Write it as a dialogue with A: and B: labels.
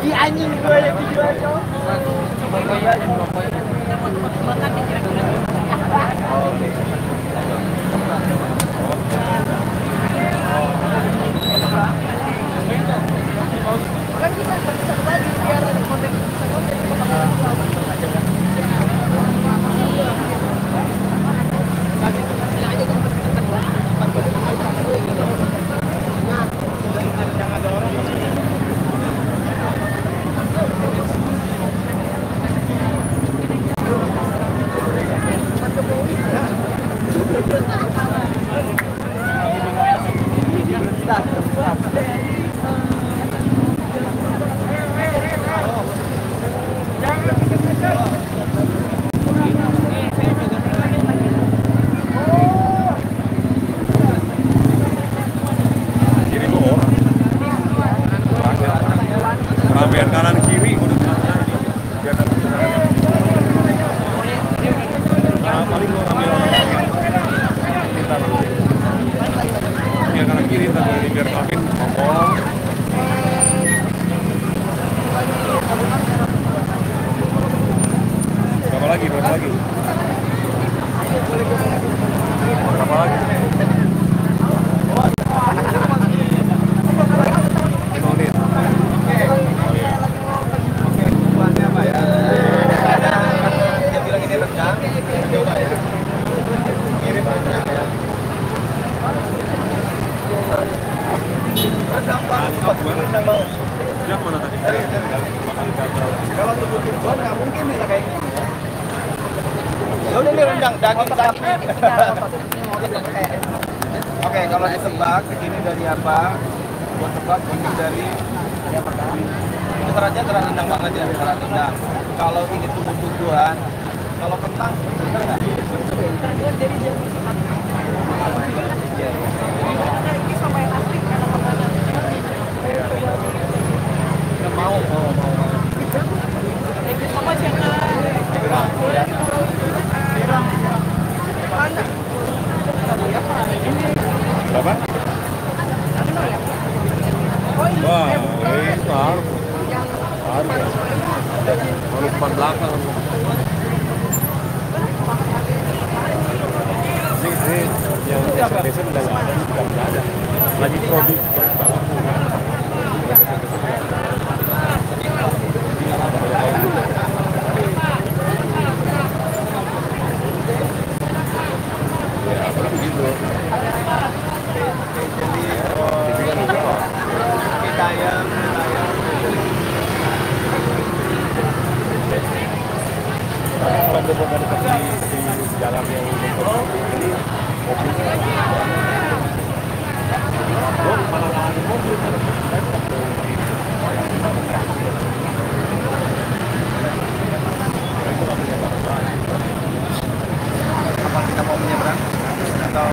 A: Di anjing gue yang dijual cowok. Kan kita satu baju biar ada konten
B: Ramaian kanan kiri paling lo ambil biar kanan kiri tadi biar makin ngomong. Berapa lagi? Berapa lagi?
A: kalau tubuh tubuhan nggak mungkin bisa kayak gini. Ya udah ini rendang daging sapi. Oke, kalau ditebak ini dari apa? Buat tebak ini dari terus terang rendang banget ya, terang rendang. Kalau ini tubuh tubuhan, kalau kentang bener nggak? Mau.
B: Berapa? Wah, ini harus depan belakang. Ini yang biasa udah nggak ada, lagi produk. Di jalan yang ini mobilnya mana ada mobil